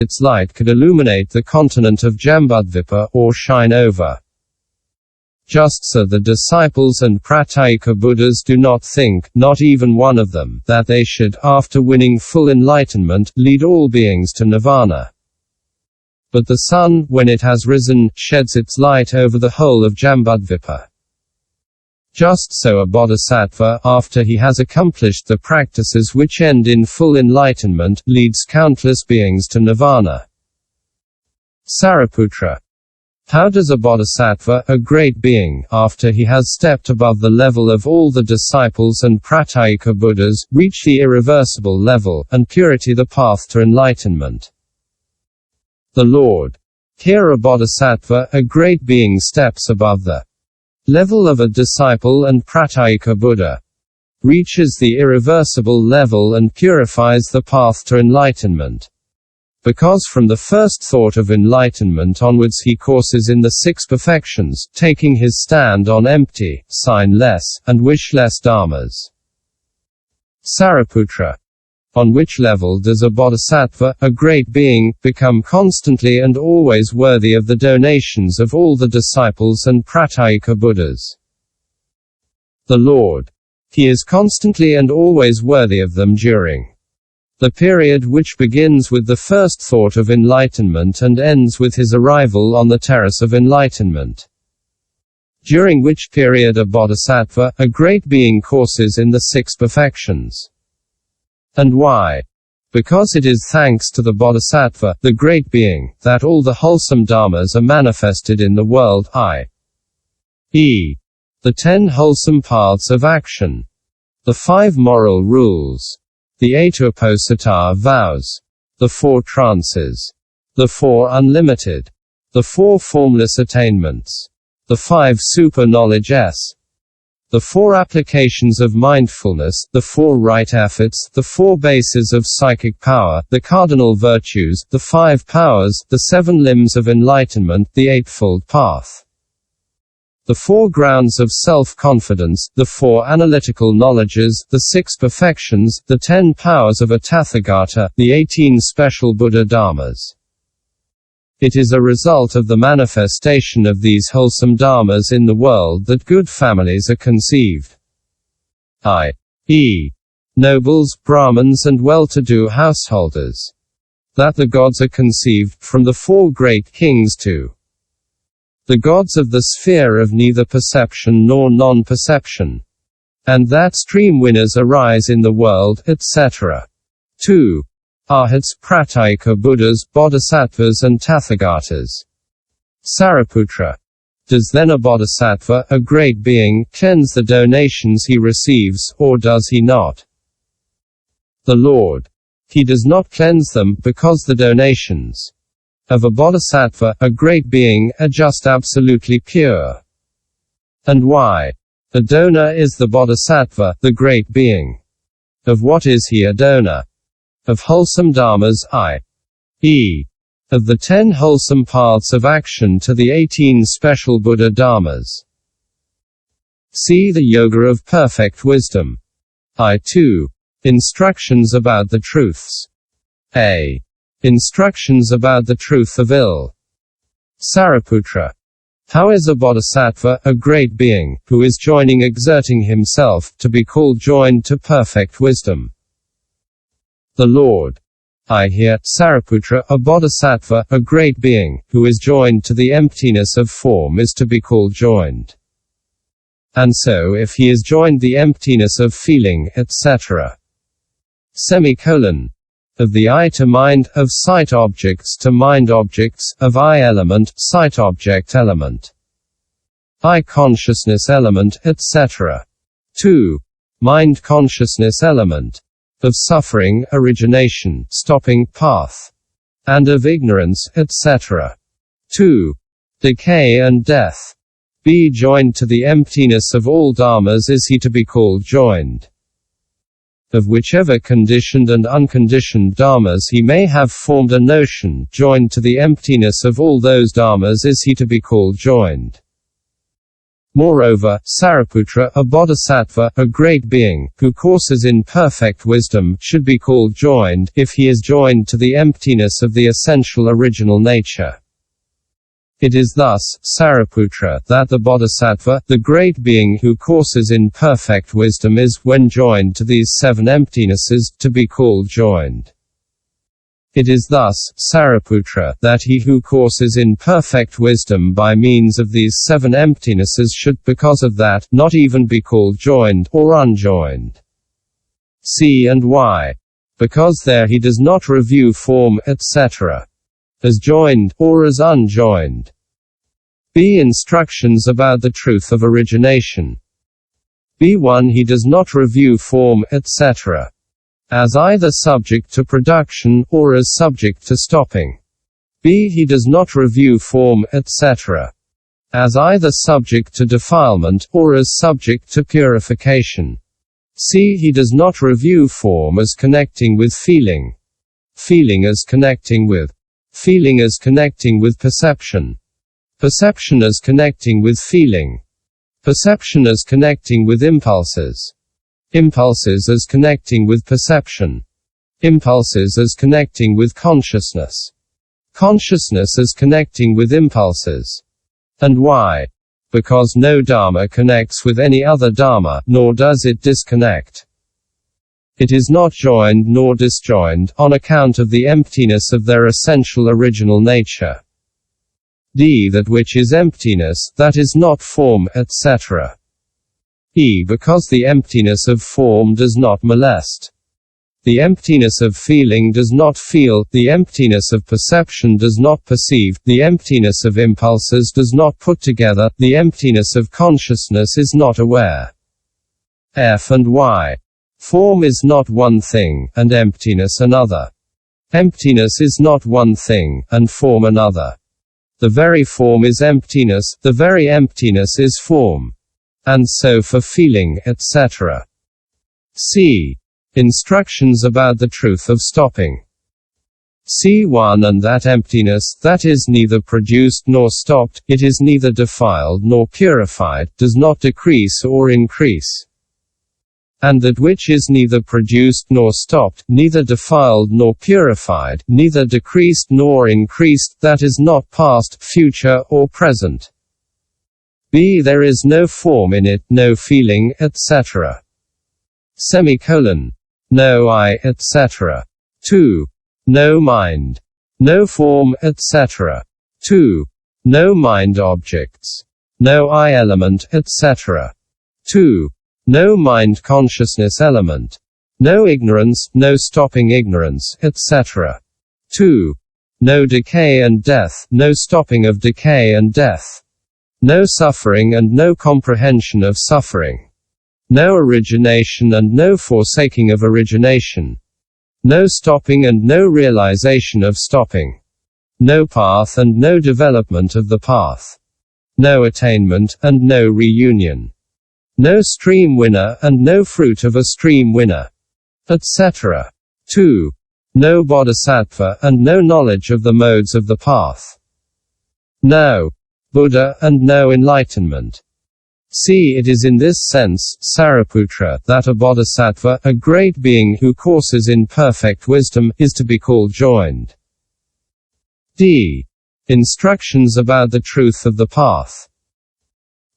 its light could illuminate the continent of Jambudvipa, or shine over. Just so the disciples and pratyekabuddhas do not think, not even one of them, that they should, after winning full enlightenment, lead all beings to nirvana. But the sun, when it has risen, sheds its light over the whole of Jambudvipa. Just so a bodhisattva, after he has accomplished the practices which end in full enlightenment, leads countless beings to nirvana. Sariputra. How does a bodhisattva, a great being, after he has stepped above the level of all the disciples and pratyekabuddhas, reach the irreversible level, and purity the path to enlightenment? The Lord. Here a bodhisattva, a great being, steps above the level of a disciple and pratyekabuddha, reaches the irreversible level and purifies the path to enlightenment. Because from the first thought of enlightenment onwards he courses in the six perfections, taking his stand on empty, sign-less, and wishless dharmas. Sariputra. On which level does a bodhisattva, a great being, become constantly and always worthy of the donations of all the disciples and pratyekabuddhas? The Lord. He is constantly and always worthy of them during the period which begins with the first thought of enlightenment and ends with his arrival on the terrace of enlightenment. During which period a bodhisattva, a great being, courses in the six perfections. And why? Because it is thanks to the bodhisattva, the great being, that all the wholesome dharmas are manifested in the world, i.e. the 10 wholesome paths of action, the 5 moral rules, the 8 uposatha vows, the 4 trances, the 4 unlimited, the 4 formless attainments, the 5 super knowledges, the 4 applications of mindfulness, the 4 right efforts, the 4 bases of psychic power, the cardinal virtues, the 5 powers, the 7 limbs of enlightenment, the eightfold path, the 4 grounds of self-confidence, the 4 analytical knowledges, the 6 perfections, the 10 powers of a tathagata, the 18 special buddha-dharmas. It is a result of the manifestation of these wholesome dharmas in the world that good families are conceived, i.e. nobles, brahmins and well-to-do householders. That the gods are conceived, from the 4 great kings to the gods of the sphere of neither perception nor non-perception. And that stream winners arise in the world, etc. 2. Arhats, pratyekabuddhas, bodhisattvas and tathagatas. Sariputra. Does then a bodhisattva, a great being, cleanse the donations he receives, or does he not? The Lord. He does not cleanse them, because the donations of a bodhisattva, a great being, are just absolutely pure. And why? A donor is the bodhisattva, the great being. Of what is he a donor? Of wholesome dharmas, i.e. of the 10 wholesome paths of action to the 18 special buddha-dharmas. See the Yoga of Perfect Wisdom. I2. Instructions about the truths. A. Instructions about the truth of ill. Sariputra. How is a bodhisattva, a great being, who is exerting himself, to be called joined to perfect wisdom? The Lord. I hear, Sariputra, a bodhisattva, a great being, who is joined to the emptiness of form is to be called joined. And so if he is joined the emptiness of feeling, etc. Of the eye to mind, of sight objects to mind objects, of eye element, sight object element, eye consciousness element, etc. 2. Mind consciousness element. Of suffering, origination, stopping, path, and of ignorance, etc. 2. Decay and death. Be joined to the emptiness of all dharmas is he to be called joined. Of whichever conditioned and unconditioned dharmas he may have formed a notion, joined to the emptiness of all those dharmas is he to be called joined. Moreover, Sariputra, a bodhisattva, a great being, who courses in perfect wisdom, should be called joined, if he is joined to the emptiness of the essential original nature. It is thus, Sariputra, that the bodhisattva, the great being who courses in perfect wisdom is, when joined to these seven emptinesses, to be called joined. It is thus, Sariputra, that he who courses in perfect wisdom by means of these seven emptinesses should, because of that, not even be called joined, or unjoined. C and Y. Because there he does not review form, etc. as joined, or as unjoined. B. Instructions about the truth of origination. B1. He does not review form, etc. as either subject to production, or as subject to stopping. B. He does not review form, etc. as either subject to defilement, or as subject to purification. C. He does not review form as connecting with feeling. Feeling as connecting with. Feeling as connecting with perception. Perception as connecting with feeling. Perception as connecting with impulses. Impulses as connecting with perception. Impulses as connecting with consciousness. Consciousness as connecting with impulses. And why? Because no dharma connects with any other dharma, nor does it disconnect. It is not joined nor disjoined, on account of the emptiness of their essential original nature. D. That which is emptiness, that is not form, etc. E. Because the emptiness of form does not molest. The emptiness of feeling does not feel, the emptiness of perception does not perceive, the emptiness of impulses does not put together, the emptiness of consciousness is not aware. F and Y. Form is not one thing, and emptiness another. Emptiness is not one thing, and form another. The very form is emptiness, the very emptiness is form. And so for feeling, etc. C. Instructions about the truth of stopping. C1. And that emptiness, that is neither produced nor stopped, it is neither defiled nor purified, does not decrease or increase. And that which is neither produced nor stopped, neither defiled nor purified, neither decreased nor increased, that is not past, future, or present. B. There is no form in it, no feeling, etc. No I, etc. 2. No mind. No form, etc. 2. No mind objects. No I element, etc. 2. No mind consciousness element. No ignorance, no stopping ignorance, etc. 2. No decay and death, no stopping of decay and death. No suffering and no comprehension of suffering. No origination and no forsaking of origination. No stopping and no realization of stopping. No path and no development of the path. No attainment, and no reunion. No stream winner, and no fruit of a stream winner. Etc. 2. No bodhisattva, and no knowledge of the modes of the path. No Buddha, and no enlightenment. See, it is in this sense, Sariputra, that a bodhisattva, a great being who courses in perfect wisdom, is to be called joined. D. Instructions about the truth of the path.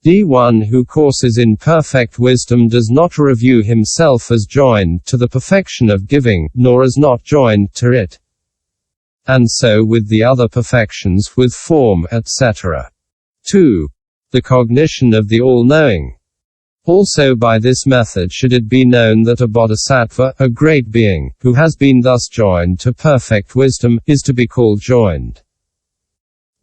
D1. Who courses in perfect wisdom does not review himself as joined to the perfection of giving, nor as not joined to it. And so with the other perfections, with form, etc. 2. The cognition of the all-knowing. Also by this method should it be known that a bodhisattva, a great being, who has been thus joined to perfect wisdom, is to be called joined.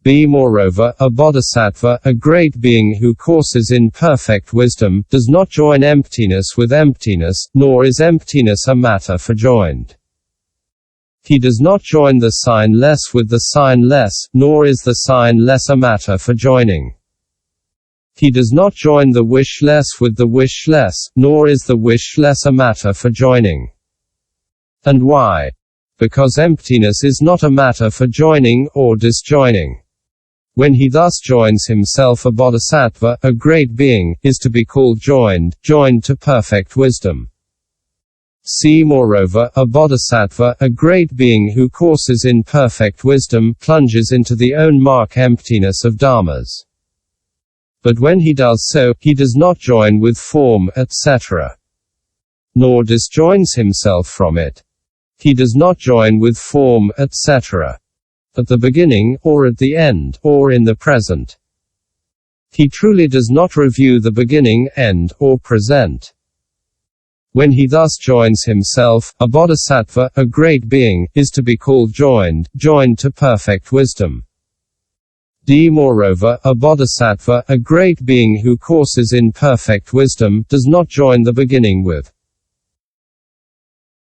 B. Moreover, a bodhisattva, a great being who courses in perfect wisdom, does not join emptiness with emptiness, nor is emptiness a matter for joined. He does not join the sign less with the sign less, nor is the sign less a matter for joining. He does not join the wish less with the wish less, nor is the wish less a matter for joining. And why? Because emptiness is not a matter for joining, or disjoining. When he thus joins himself, a bodhisattva, a great being, is to be called joined to perfect wisdom. See moreover, a bodhisattva, a great being who courses in perfect wisdom, plunges into the own mark emptiness of dharmas. But when he does so, he does not join with form, etc. Nor disjoins himself from it. He does not join with form, etc. At the beginning, or at the end, or in the present. He truly does not review the beginning, end, or present. When he thus joins himself, a bodhisattva, a great being, is to be called joined to perfect wisdom. Moreover, a bodhisattva, a great being who courses in perfect wisdom, does not join the beginning with